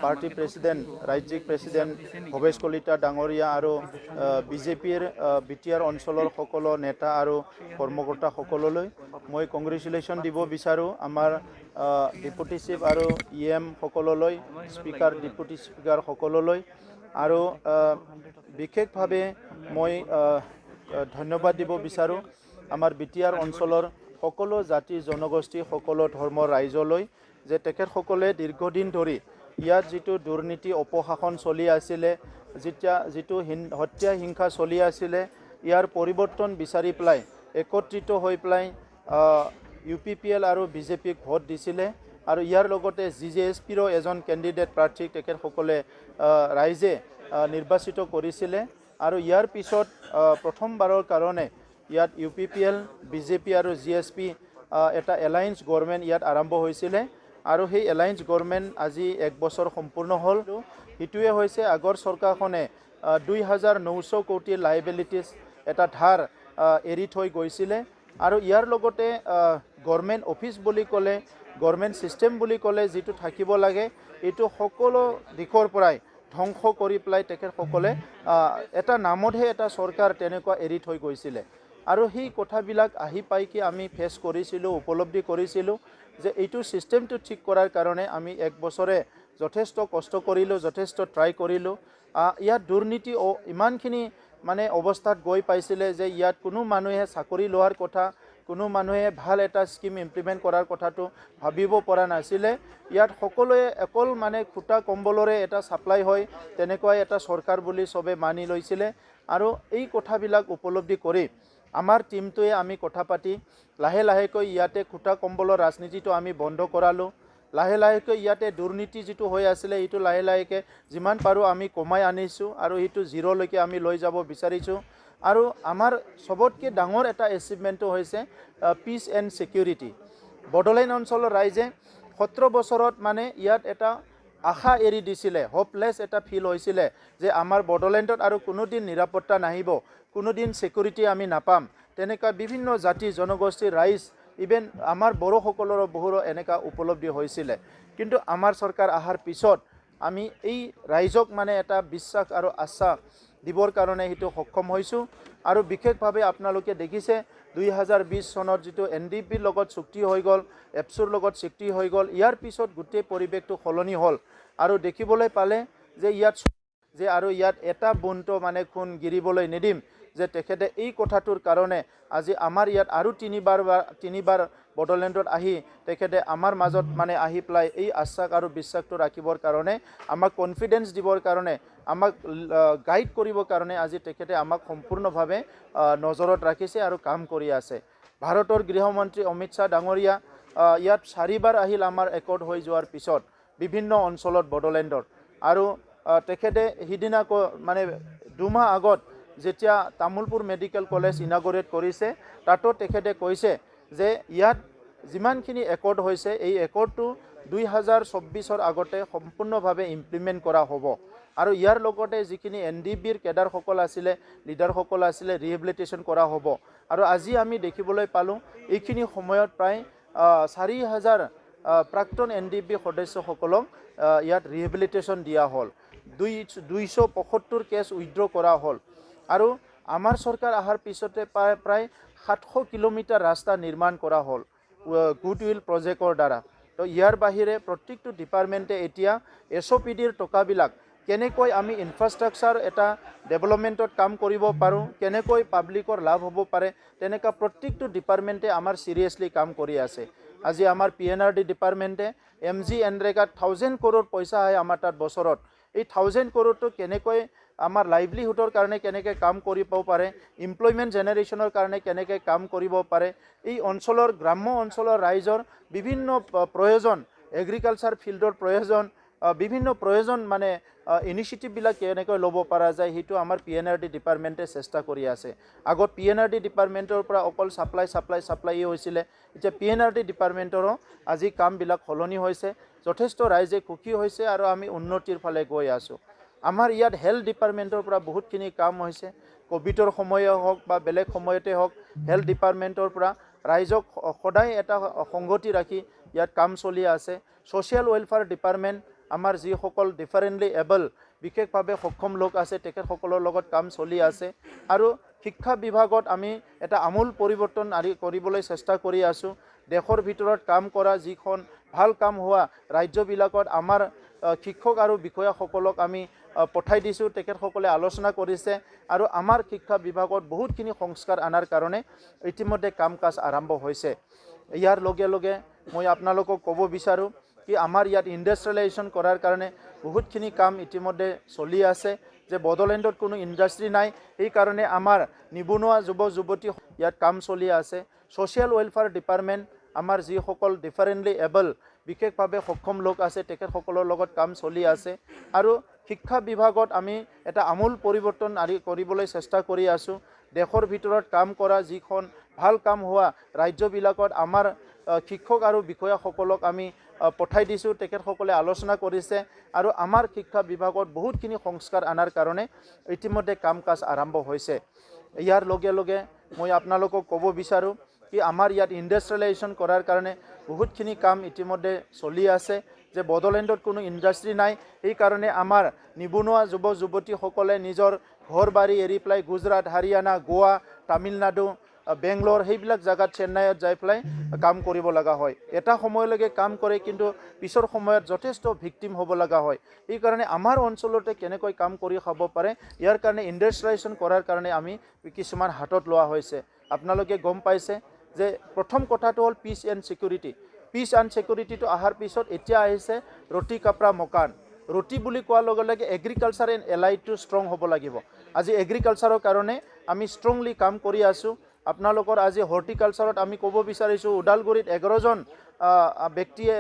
Party president ৰাজ্যিক president Bhabesh Kalita ডাঙৰীয়া আৰু বিজেপিৰ বিটিআৰ অঞ্চলৰ সকলো নেতা আৰু কৰ্মকৰ্তাসকললৈ মই কংগ্ৰেচুলেশ্যন দিব বিচাৰোঁ। আমাৰ ডেপুটি চিফ আৰু EM সকললৈ, স্পিকাৰ ডেপুটি স্পিকাৰ সকললৈ আৰু বিশেষভাৱে মই ধন্যবাদ দিব বিচাৰোঁ আমাৰ বিটিআৰ অঞ্চলৰ সকলো জাতি জনগোষ্ঠী সকলো ধৰ্মৰ ৰাইজলৈ যে তেখেতসকলে দীৰ্ঘদিন ধৰি ইয়াত যিটো দুৰ্নীতি অপশাসন চলি আছিলে, যিটো হত্যা হিংসা চলি আছিলে, ইয়াৰ পৰিৱৰ্তন বিচাৰি পেলাই একত্ৰিত হৈ পেলাই UPPL আৰু বিজেপিক ভোট দিছিলে আৰু ইয়াৰ লগতে GJSPৰো এজন কেণ্ডিডেট প্ৰাৰ্থীক তেখেতসকলে ৰাইজে নিৰ্বাচিত কৰিছিলে আৰু ইয়াৰ পিছত প্ৰথমবাৰৰ কাৰণে ইয়াত UPPL, বিজেপি আৰু GSP এটা এলায়েন্স গভৰ্ণমেণ্ট ইয়াত আৰম্ভ হৈছিলে আৰু সেই এলায়েন্স গভৰ্ণমেণ্ট আজি 1 বছৰ সম্পূৰ্ণ হ'ল। সেইটোৱে হৈছে আগৰ চৰকাৰখনে 2900 কোটি লাইবিলিটিছ এটা ধাৰ এৰি থৈ গৈছিলে আৰু ইয়াৰ লগতে গভৰ্ণমেণ্ট অফিচ বুলি ক'লে, গভৰ্ণমেণ্ট ছিষ্টেম বুলি ক'লে যিটো থাকিব লাগে এইটো সকলো দিশৰ পৰাই ধ্বংস কৰি পেলাই তেখেতসকলে এটা নামতহে এটা চৰকাৰ তেনেকুৱা এৰি থৈ গৈছিলে আৰু সেই কথাবিলাক আহি পাই কি আমি ফেচ কৰিছিলোঁ, উপলব্ধি কৰিছিলোঁ যে এইটো ছিষ্টেমটো ঠিক কৰাৰ কাৰণে আমি 1 বছৰে যথেষ্ট কষ্ট কৰিলোঁ, যথেষ্ট ট্ৰাই কৰিলোঁ। ইয়াত দুৰ্নীতি ইমানখিনি মানে অৱস্থাত গৈ পাইছিলে যে ইয়াত কোনো মানুহে চাকৰি লোৱাৰ কথা, কোনো মানুহে ভাল এটা স্কিম ইমপ্লিমেণ্ট কৰাৰ কথাটো ভাবিব পৰা নাছিলে। ইয়াত সকলোৱে অকল মানে খুটা কম্বলৰে এটা ছাপ্লাই হয় তেনেকুৱাই এটা চৰকাৰ বুলি চবে মানি লৈছিলে আৰু এই কথাবিলাক উপলব্ধি কৰি আমাৰ টিমটোৱে আমি কথা পাতি লাহে লাহেকৈ ইয়াতে খুটা কম্বলৰ ৰাজনীতিটো আমি বন্ধ কৰালোঁ। লাহে লাহেকৈ ইয়াতে দুৰ্নীতি যিটো হৈ আছিলে এইটো লাহে লাহেকৈ যিমান পাৰোঁ আমি কমাই আনিছোঁ আৰু সেইটো জিৰ'লৈকে আমি লৈ যাব বিচাৰিছোঁ আৰু আমাৰ চবতকৈ ডাঙৰ এটা এচিভমেণ্টটো হৈছে পিচ এণ্ড ছিকিউৰিটি। বড়োলেণ্ড অঞ্চলৰ ৰাইজে 17 বছৰত মানে ইয়াত এটা আশা এৰি দিছিলে, হোপলেছ এটা ফিল হৈছিলে যে আমাৰ বড়োলেণ্ডত আৰু কোনোদিন নিৰাপত্তা নাহিব, কোনোদিন ছিকিউৰিটি আমি নাপাম। তেনেকুৱা বিভিন্ন জাতি জনগোষ্ঠীৰ ৰাইজ, ইভেন আমাৰ বড়োসকলৰো বহু এনেকুৱা উপলব্ধি হৈছিলে। কিন্তু আমাৰ চৰকাৰ অহাৰ পিছত আমি এই ৰাইজক মানে এটা বিশ্বাস আৰু আশ্বাস দিবৰ কাৰণে সেইটো সক্ষম হৈছোঁ আৰু বিশেষভাৱে আপোনালোকে দেখিছে 2020 চনত যিটো NDPৰ লগত চুক্তি হৈ গ'ল, এপছুৰ লগত চুক্তি হৈ গ'ল, ইয়াৰ পিছত গোটেই পৰিৱেশটো সলনি হ'ল আৰু দেখিবলৈ পালে যে ইয়াত এটা বুন্দো মানে খুন গিৰিবলৈ নিদিম যে তেখেতে এই কথাটোৰ কাৰণে আজি আমাৰ ইয়াত আৰু তিনিবাৰ বড়োলেণ্ডত আহি তেখেতে আমাৰ মাজত মানে আহি পেলাই এই আশ্বাস আৰু বিশ্বাসটো ৰাখিবৰ কাৰণে, আমাক কনফিডেন্স দিবৰ কাৰণে, আমাক গাইড কৰিবৰ কাৰণে আজি তেখেতে আমাক সম্পূৰ্ণভাৱে নজৰত ৰাখিছে আৰু কাম কৰি আছে। ভাৰতৰ গৃহমন্ত্ৰী অমিত শ্বাহ ডাঙৰীয়া ইয়াত 4বাৰ আহিল আমাৰ একৰ্ড হৈ যোৱাৰ পিছত বিভিন্ন অঞ্চলত বড়োলেণ্ডৰ আৰু তেখেতে সিদিনা মানে 2 মাহ আগত যেতিয়া তামুলপুৰ মেডিকেল কলেজ ইনাগৰেট কৰিছে তাতো তেখেতে কৈছে যে ইয়াত যিমানখিনি একৰ্ড হৈছে এই একৰ্ডটো 2024ৰ আগতে সম্পূৰ্ণভাৱে ইমপ্লিমেণ্ট কৰা হ'ব আৰু ইয়াৰ লগতে যিখিনি NDPৰ কেডাৰসকল আছিলে, লিডাৰসকল আছিলে, ৰিহেবিলিটেশ্যন কৰা হ'ব আৰু আজি আমি দেখিবলৈ পালোঁ এইখিনি সময়ত প্ৰায় 4000 প্ৰাক্তন NDP সদস্যসকলক ইয়াত ৰিহেবিলিটেশ্যন দিয়া হ'ল, 275 কেছ উইথড্ৰ কৰা হ'ল আৰু আমাৰ চৰকাৰ অহাৰ পিছতে প্ৰায় 700 কিলোমিটাৰ ৰাস্তা নিৰ্মাণ কৰা হ'ল গুডউইল প্ৰজেক্টৰ দ্বাৰা। তো ইয়াৰ বাহিৰে প্ৰত্যেকটো ডিপাৰ্টমেণ্টে এতিয়া SOPDৰ টকাবিলাক কেনেকৈ আমি ইনফ্ৰাষ্ট্ৰাকচাৰ এটা ডেভেলপমেণ্টত কাম কৰিব পাৰোঁ, কেনেকৈ পাব্লিকৰ লাভ হ'ব পাৰে, তেনেকুৱা প্ৰত্যেকটো ডিপাৰ্টমেণ্টে আমাৰ চিৰিয়াছলি কাম কৰি আছে। আজি আমাৰ PNRD ডিপাৰ্টমেণ্টে MGNREGAত 1000 crore পইচা আহে আমাৰ তাত বছৰত। এই 1000 crore কেনেকৈ আমাৰ লাইভলিহুডৰ কাৰণে কেনেকৈ কাম কৰিব পাৰে, এমপ্লয়মেণ্ট জেনেৰেশ্যনৰ কাৰণে কেনেকৈ কাম কৰিব পাৰে, এই অঞ্চলৰ গ্ৰাম্য অঞ্চলৰ ৰাইজৰ বিভিন্ন প্ৰয়োজন, এগ্ৰিকালচাৰ ফিল্ডৰ প্ৰয়োজন, বিভিন্ন প্ৰয়োজন মানে ইনিচিয়েটিভবিলাক কেনেকৈ ল'ব পৰা যায় সেইটো আমাৰ PNRD ডিপাৰ্টমেণ্টে চেষ্টা কৰি আছে। আগত PNRD ডিপাৰ্টমেণ্টৰ পৰা অকল ছাপ্লাই হৈছিলে, এতিয়া PNRD ডিপাৰ্টমেণ্টৰো আজি কামবিলাক সলনি হৈছে, যথেষ্ট ৰাইজে সুখী হৈছে আৰু আমি উন্নতিৰ ফালে গৈ আছোঁ। আমাৰ ইয়াত হেল্থ ডিপাৰ্টমেণ্টৰ পৰা বহুতখিনি কাম হৈছে, কোভিডৰ সময়ে হওক বা বেলেগ সময়তে হওক, হেল্থ ডিপাৰ্টমেণ্টৰ পৰা ৰাইজক সদায় এটা সংগতি ৰাখি ইয়াত কাম চলি আছে। ছ'চিয়েল ৱেলফেয়াৰ ডিপাৰ্টমেণ্ট আমাৰ যিসকল ডিফাৰেণ্টলি এবল বিশেষভাৱে সক্ষম লোক আছে তেখেতসকলৰ লগত কাম চলি আছে আৰু শিক্ষা বিভাগত আমি এটা আমূল পৰিৱৰ্তন কৰিবলৈ চেষ্টা কৰি আছোঁ দেশৰ ভিতৰত কাম কৰা যিখন ভাল কাম হোৱা ৰাজ্যবিলাকত আমাৰ শিক্ষক আৰু বিষয়াসকলক আমি পঠাই দিছোঁ তেখেতসকলে আলোচনা কৰিছে আৰু আমাৰ শিক্ষা বিভাগত বহুতখিনি সংস্কাৰ আনাৰ কাৰণে ইতিমধ্যে কাম কাজ আৰম্ভ হৈছে ইয়াৰ লগে লগে মই আপোনালোকক ক'ব বিচাৰোঁ কি আমাৰ ইয়াত ইণ্ডাষ্ট্ৰিয়েলাইজেশ্যন কৰাৰ কাৰণে বহুতখিনি কাম ইতিমধ্যে চলি আছে যে বড়োলেণ্ডত কোনো ইণ্ডাষ্ট্ৰি নাই সেইকাৰণে আমাৰ নিবনুৱা যুৱ যুৱতী ইয়াত কাম চলি আছে ছ'চিয়েল ৱেলফেয়াৰ ডিপাৰ্টমেণ্ট আমাৰ যিসকল ডিফাৰেণ্টলি এবল বিশেষভাৱে সক্ষম লোক আছে তেখেতসকলৰ লগত কাম চলি আছে আৰু শিক্ষা বিভাগত আমি এটা আমূল পৰিৱৰ্তন কৰিবলৈ চেষ্টা কৰি আছোঁ দেশৰ ভিতৰত কাম কৰা যিখন ভাল কাম হোৱা ৰাজ্যবিলাকত আমাৰ শিক্ষক আৰু বিষয়াসকলক আমি পঠাই দিছোঁ তেখেতসকলে আলোচনা কৰিছে আৰু আমাৰ শিক্ষা বিভাগত বহুতখিনি সংস্কাৰ আনাৰ কাৰণে ইতিমধ্যে কাম কাজ আৰম্ভ হৈছে ইয়াৰ লগে লগে মই আপোনালোকক ক'ব বিচাৰোঁ কি আমাৰ ইয়াত ইণ্ডাষ্ট্ৰিয়েলাইজেশ্যন কৰাৰ কাৰণে বহুতখিনি কাম ইতিমধ্যে চলি আছে যে বড়োলেণ্ডত কোনো ইণ্ডাষ্ট্ৰি নাই সেইকাৰণে আমাৰ নিবনুৱা যুৱ যুৱতীসকলে নিজৰ ঘৰ বাৰী এৰি পেলাই গুজৰাট হাৰিয়ানা গোৱা তামিলনাডু বেংগলোৰ সেইবিলাক জাগাত চেন্নাইত যাই পেলাই কাম কৰিব লগা হয় এটা সময়লৈকে কাম কৰে কিন্তু পিছৰ সময়ত যথেষ্ট ভিক্টিম হ'ব লগা হয় সেইকাৰণে আমাৰ অঞ্চলতে কেনেকৈ কাম কৰি খাব পাৰে ইয়াৰ কাৰণে ইণ্ডাষ্ট্ৰিয়েলাইজেশ্যন কৰাৰ কাৰণে আমি কিছুমান হাতত লোৱা হৈছে আপোনালোকে গম পাইছে যে প্ৰথম কথাটো হ'ল পিচ এণ্ড ছিকিউৰিটিটো অহাৰ পিছত এতিয়া আহিছে ৰুটি কাপৰা মকান ৰুটি বুলি কোৱাৰ লগে লগে এগ্ৰিকালচাৰ এণ্ড এলাইডটো ষ্ট্ৰং হ'ব লাগিব আজি এগ্ৰিকালচাৰৰ কাৰণে আমি ষ্ট্ৰংলি কাম কৰি আছোঁ আপোনালোকৰ আজি হৰ্টিকালচাৰত আমি ক'ব বিচাৰিছোঁ ওদালগুৰিত 11জন ব্যক্তিয়ে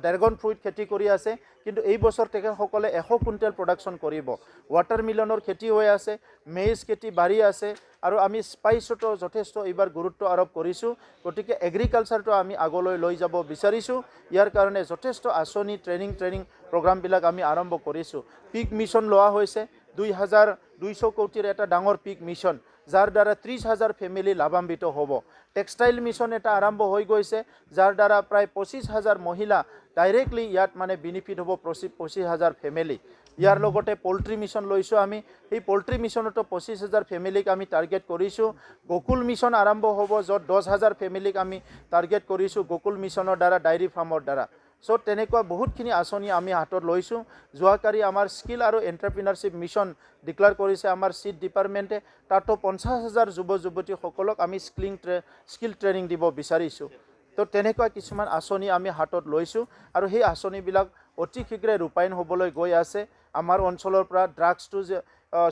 ড্ৰেগন ফ্ৰুইট খেতি কৰি আছে কিন্তু এই বছৰ তেখেতসকলে 100 কুইণ্টেল প্ৰডাকশ্যন কৰিব ৱাটাৰমেলনৰ খেতি হৈ আছে মেইজ খেতি বাঢ়ি আছে আৰু আমি স্পাইচতো যথেষ্ট এইবাৰ গুৰুত্ব আৰোপ কৰিছোঁ গতিকে এগ্ৰিকালচাৰটো আমি আগলৈ লৈ যাব বিচাৰিছোঁ ইয়াৰ কাৰণে যথেষ্ট আঁচনি ট্ৰেইনিং প্ৰগ্ৰামবিলাক আমি আৰম্ভ কৰিছোঁ পিক মিছন লোৱা হৈছে 2200 কোটিৰ এটা ডাঙৰ পিক মিছন যাৰ দ্বাৰা 30,000 ফেমিলি লাভান্বিত হ'ব টেক্সটাইল মিছন এটা আৰম্ভ হৈ গৈছে যাৰ দ্বাৰা প্ৰায় 25,000 মহিলা ডাইৰেক্টলি ইয়াত মানে বেনিফিট হ'ব 25,000 ফেমিলি ইয়াৰ লগতে পোল্ট্ৰি মিছন লৈছোঁ আমি এই পোল্ট্ৰি মিছনতো 25,000 ফেমিলিক আমি টাৰ্গেট কৰিছোঁ গোকুল মিছন আৰম্ভ হ'ব য'ত 10,000 ফেমিলিক আমি টাৰ্গেট কৰিছোঁ গোকুল মিছনৰ দ্বাৰা ডায়েৰী ফাৰ্মৰ দ্বাৰা চ' তেনেকুৱা বহুতখিনি আঁচনি আমি হাতত লৈছোঁ যোৱাকালি আমাৰ স্কিল আৰু এণ্টাৰপ্ৰিনাৰশ্বিপ মিছন ডিক্লেয়াৰ কৰিছে আমাৰ চিট ডিপাৰ্টমেণ্টে তাতো 50,000 যুৱ যুৱতীসকলক আমি স্কিল ট্ৰেইনিং দিব বিচাৰিছোঁ তো তেনেকুৱা কিছুমান আঁচনি আমি হাতত লৈছোঁ আৰু সেই আঁচনিবিলাক অতি শীঘ্ৰে ৰূপায়ণ হ'বলৈ গৈ আছে আমাৰ অঞ্চলৰ পৰা ড্ৰাগছটো যে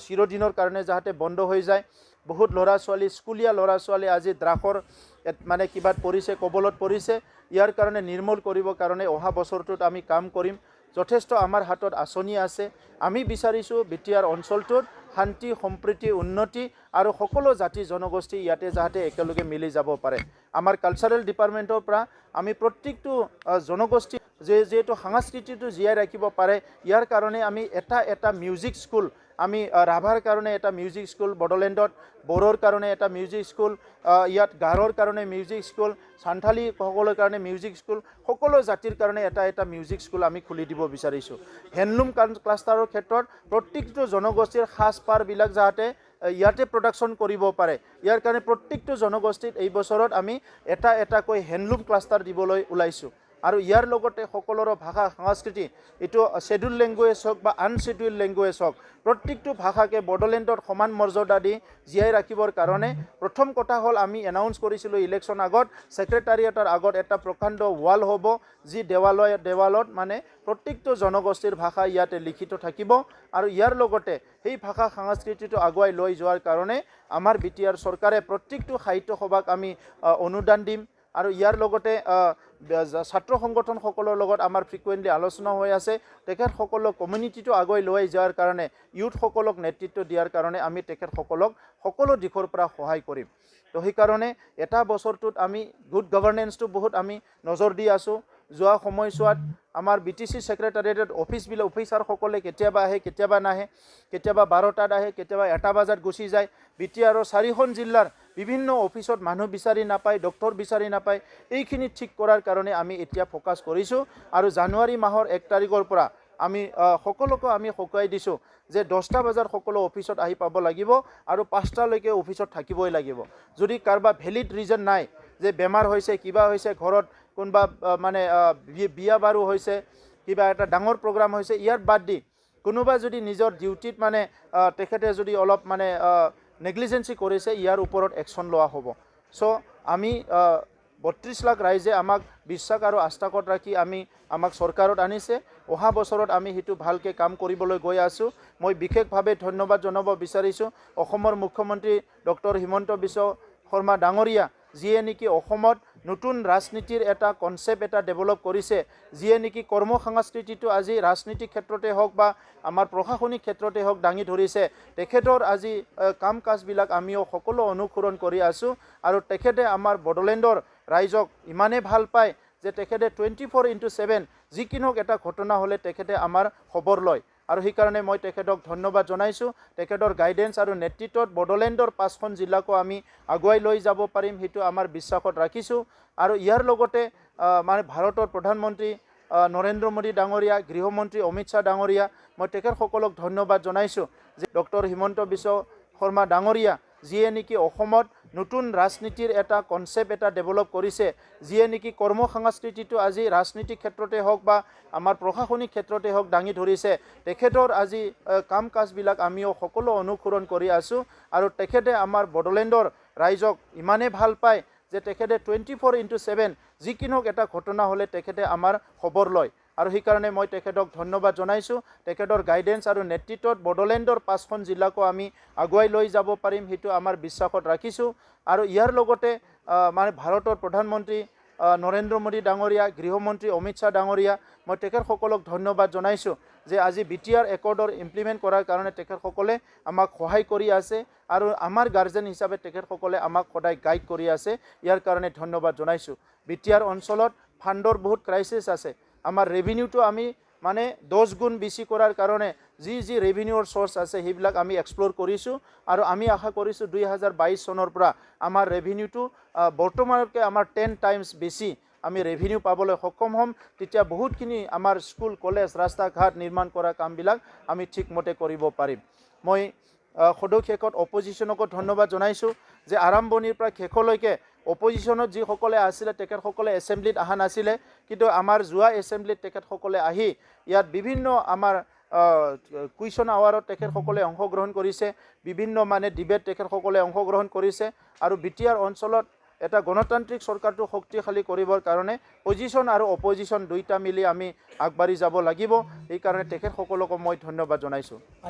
চিৰদিনৰ কাৰণে যাতে বন্ধ হৈ যায় বহুত ল'ৰা ছোৱালী স্কুলীয়া ল'ৰা ছোৱালী আজি ড্ৰাগছৰ মানে কিবাত পৰিছে কবলত পৰিছে ইয়াৰ কাৰণে নিৰ্মূল কৰিবৰ কাৰণে অহা বছৰটোত আমি কাম কৰিম যথেষ্ট আমাৰ হাতত আঁচনি আছে আমি বিচাৰিছোঁ বিটিআৰ অঞ্চলটোত শান্তি সম্প্ৰীতি উন্নতি আৰু সকলো জাতি জনগোষ্ঠী ইয়াতে যাতে একেলগে মিলি যাব পাৰে আমাৰ কালচাৰেল ডিপাৰ্টমেণ্টৰ পৰা আমি প্ৰত্যেকটো জনগোষ্ঠী যেহেতু সংস্কৃতিটো জীয়াই ৰাখিব পাৰে ইয়াৰ কাৰণে আমি এটা মিউজিক স্কুল আমি ৰাভাৰ কাৰণে এটা মিউজিক স্কুল বড়োলেণ্ডত বড়োৰ কাৰণে এটা মিউজিক স্কুল ইয়াত গাৰোৰ কাৰণে মিউজিক স্কুল সান্থালী সকলৰ কাৰণে মিউজিক স্কুল সকলো জাতিৰ কাৰণে এটা মিউজিক স্কুল আমি খুলি দিব বিচাৰিছোঁ হেণ্ডলুম ক্লাষ্টাৰৰ ক্ষেত্ৰত প্ৰত্যেকটো জনগোষ্ঠীৰ সাজপাৰবিলাক যাতে ইয়াতে প্ৰডাকশ্যন কৰিব পাৰে ইয়াৰ কাৰণে প্ৰত্যেকটো জনগোষ্ঠীত এই বছৰত আমি এটাকৈ হেণ্ডলুম ক্লাষ্টাৰ দিবলৈ ওলাইছোঁ আৰু ইয়াৰ লগতে সকলোৰে ভাষা সংস্কৃতি এইটো শেডিউল লেংগুৱেজ হওক বা আনশেডিউল লেংগুৱেজ হওক প্ৰত্যেকটো ভাষাকে বড়োলেণ্ডত সমান মৰ্যাদা দি জীয়াই ৰাখিবৰ কাৰণে প্ৰথম কথা হ'ল আমি এনাউন্স কৰিছিলোঁ ইলেকশ্যন আগত ছেক্ৰেটাৰিয়েটৰ আগত এটা প্ৰকাণ্ড ৱাল হ'ব যি দেৱালত মানে প্ৰত্যেকটো জনগোষ্ঠীৰ ভাষা ইয়াতে লিখিত থাকিব আৰু ইয়াৰ লগতে সেই ভাষা সংস্কৃতিটো আগুৱাই লৈ যোৱাৰ কাৰণে আমাৰ বিটিআৰ চৰকাৰে প্ৰত্যেকটো সাহিত্য সভাক আমি অনুদান দিম আৰু ইয়াৰ লগতে ছাত্ৰ সংগঠনসকলৰ লগত আমাৰ ফ্ৰিকুৱেণ্টলি আলোচনা হৈ আছে তেখেতসকলক কমিউনিটিটো আগুৱাই লৈ যোৱাৰ কাৰণে ইউথসকলক নেতৃত্ব দিয়াৰ কাৰণে আমি তেখেতসকলক সকলো দিশৰ পৰা সহায় কৰিম তো সেইকাৰণে এটা বছৰটোত আমি গুড গভৰ্নেন্সটো বহুত আমি নজৰ দি আছোঁ যোৱা সময়ছোৱাত আমাৰ BTC ছেক্ৰেটাৰিয়েটত অফিচাৰসকলে কেতিয়াবা আহে কেতিয়াবা নাহে কেতিয়াবা 12টাত আহে কেতিয়াবা 1টা বজাত গুচি যায় বিটিআৰৰ 4খন জিলাৰ বিভিন্ন অফিচত মানুহ বিচাৰি নাপায় ডক্টৰ বিচাৰি নাপায় এইখিনি ঠিক কৰাৰ কাৰণে আমি এতিয়া ফোকাছ কৰিছোঁ আৰু জানুৱাৰী মাহৰ 1 তাৰিখৰ পৰা আমি সকলোকে আমি সকুৱাই দিছোঁ যে 10টা বজাত সকলো অফিচত আহি পাব লাগিব আৰু 5টালৈকে অফিচত থাকিবই লাগিব। যদি কাৰোবাৰ ভেলিড ৰিজন নাই যে বেমাৰ হৈছে কিবা হৈছে ঘৰত কোনোবা মানে বিয়া বাৰু হৈছে কিবা এটা ডাঙৰ প্ৰগ্ৰাম হৈছে ইয়াৰ বাদ দি কোনোবা যদি নিজৰ ডিউটিত মানে তেখেতে যদি অলপ মানে নেগলিজেন্সি কৰিছে ইয়াৰ ওপৰত একশ্যন লোৱা হ'ব। চ' আমি 32 লাখ ৰাইজে আমাক বিশ্বাস আৰু আস্থাকত ৰাখি আমাক চৰকাৰত আনিছে। অহা বছৰত আমি সেইটো ভালকৈ কাম কৰিবলৈ গৈ আছোঁ। মই বিশেষভাৱে ধন্যবাদ জনাব বিচাৰিছোঁ অসমৰ মুখ্যমন্ত্ৰী ডক্টৰ হিমন্ত বিশ্ব শৰ্মা ডাঙৰীয়া, যিয়ে নেকি অসমত নতুন ৰাজনীতিৰ এটা কনচেপ্ট এটা ডেভেলপ কৰিছে, যিয়ে নেকি কৰ্ম সংস্কৃতিটো আজি ৰাজনীতিক ক্ষেত্ৰতে হওক বা আমাৰ প্ৰশাসনিক ক্ষেত্ৰতে হওক দাঙি ধৰিছে। তেখেতৰ আজি কাম কাজবিলাক আমিও সকলো অনুসৰণ কৰি আছোঁ আৰু তেখেতে আমাৰ বড়োলেণ্ডৰ ৰাইজক ইমানেই ভাল পায় যে তেখেতে 24/7 যিকোনো এটা ঘটনা হ'লে তেখেতে আমাৰ খবৰ লয় আৰু সেইকাৰণে মই তেখেতক ধন্যবাদ জনাইছোঁ। তেখেতৰ গাইডেন্স আৰু নেতৃত্বত বড়োলেণ্ডৰ 5খন জিলাকো আমি আগুৱাই লৈ যাব পাৰিম সেইটো আমাৰ বিশ্বাসত ৰাখিছোঁ। আৰু ইয়াৰ লগতে মানে ভাৰতৰ প্ৰধানমন্ত্ৰী নৰেন্দ্ৰ মোদী ডাঙৰীয়া, গৃহমন্ত্ৰী অমিত শ্বাহ ডাঙৰীয়া, মই তেখেতসকলক ধন্যবাদ জনাইছোঁ যে ডক্টৰ হিমন্ত বিশ্ব শৰ্মা ডাঙৰীয়া, যিয়ে নেকি অসমত নতুন ৰাজনীতিৰ এটা কনচেপ্ট এটা ডেভেলপ কৰিছে, যিয়ে নেকি কৰ্ম সংস্কৃতিটো আজি ৰাজনীতিক ক্ষেত্ৰতে হওক বা আমাৰ প্ৰশাসনিক ক্ষেত্ৰতে হওক দাঙি ধৰিছে। তেখেতৰ আজি কাম কাজবিলাক আমিও সকলো অনুসৰণ কৰি আছোঁ আৰু তেখেতে আমাৰ বড়োলেণ্ডৰ ৰাইজক ইমানেই ভাল পায় যে তেখেতে 24/7 যিকোনো এটা ঘটনা হ'লে তেখেতে আমাৰ খবৰ লয় আৰু সেইকাৰণে মই তেখেতক ধন্যবাদ জনাইছোঁ। তেখেতৰ গাইডেন্স আৰু নেতৃত্বত বড়োলেণ্ডৰ 5খন জিলাকো আমি আগুৱাই লৈ যাব পাৰিম সেইটো আমাৰ বিশ্বাসত ৰাখিছোঁ। আৰু ইয়াৰ লগতে মানে ভাৰতৰ প্ৰধানমন্ত্ৰী নৰেন্দ্ৰ মোদী ডাঙৰীয়া, গৃহমন্ত্ৰী অমিত শ্বাহ ডাঙৰীয়া, মই তেখেতসকলক ধন্যবাদ জনাইছোঁ যে আজি BTR একৰ্ডৰ ইমপ্লিমেণ্ট কৰাৰ কাৰণে তেখেতসকলে আমাক সহায় কৰি আছে আৰু আমাৰ গাৰ্জেন হিচাপে তেখেতসকলে আমাক সদায় গাইড কৰি আছে। ইয়াৰ কাৰণে ধন্যবাদ জনাইছোঁ। BTR অঞ্চলত ফাণ্ডৰ বহুত ক্ৰাইচিছ আছে। আমাৰ ৰেভিনিউটো আমি মানে 10 গুণ বেছি কৰাৰ কাৰণে যি ৰেভিনিউৰ চ'ৰ্চ আছে সেইবিলাক আমি এক্সপ্ল'ৰ কৰিছোঁ আৰু আমি আশা কৰিছোঁ 2022 চনৰ পৰা আমাৰ ৰেভিনিউটো বৰ্তমানতকৈ আমাৰ 10 টাইমছ বেছি আমি ৰেভিনিউ পাবলৈ সক্ষম হ'ম। তেতিয়া বহুতখিনি আমাৰ স্কুল কলেজ ৰাস্তা ঘাট নিৰ্মাণ কৰা কামবিলাক আমি ঠিকমতে কৰিব পাৰিম। মই সদৌ শেষত অপজিশ্যনকো ধন্যবাদ জনাইছোঁ যে আৰম্ভণিৰ পৰা শেষলৈকে অপজিশ্যনত যিসকলে আছিলে তেখেতসকলে এছেম্বলিত অহা নাছিলে, কিন্তু আমাৰ যোৱা এছেম্বলিত তেখেতসকলে আহি ইয়াত বিভিন্ন আমাৰ কুৱেশ্যন আৱাৰত তেখেতসকলে অংশগ্ৰহণ কৰিছে, বিভিন্ন মানে ডিবেট তেখেতসকলে অংশগ্ৰহণ কৰিছে আৰু BTR অঞ্চলত এটা গণতান্ত্ৰিক চৰকাৰটো শক্তিশালী কৰিবৰ কাৰণে পজিশ্যন আৰু অপজিশ্যন দুইটা মিলি আমি আগবাঢ়ি যাব লাগিব। সেইকাৰণে তেখেতসকলকো মই ধন্যবাদ জনাইছোঁ।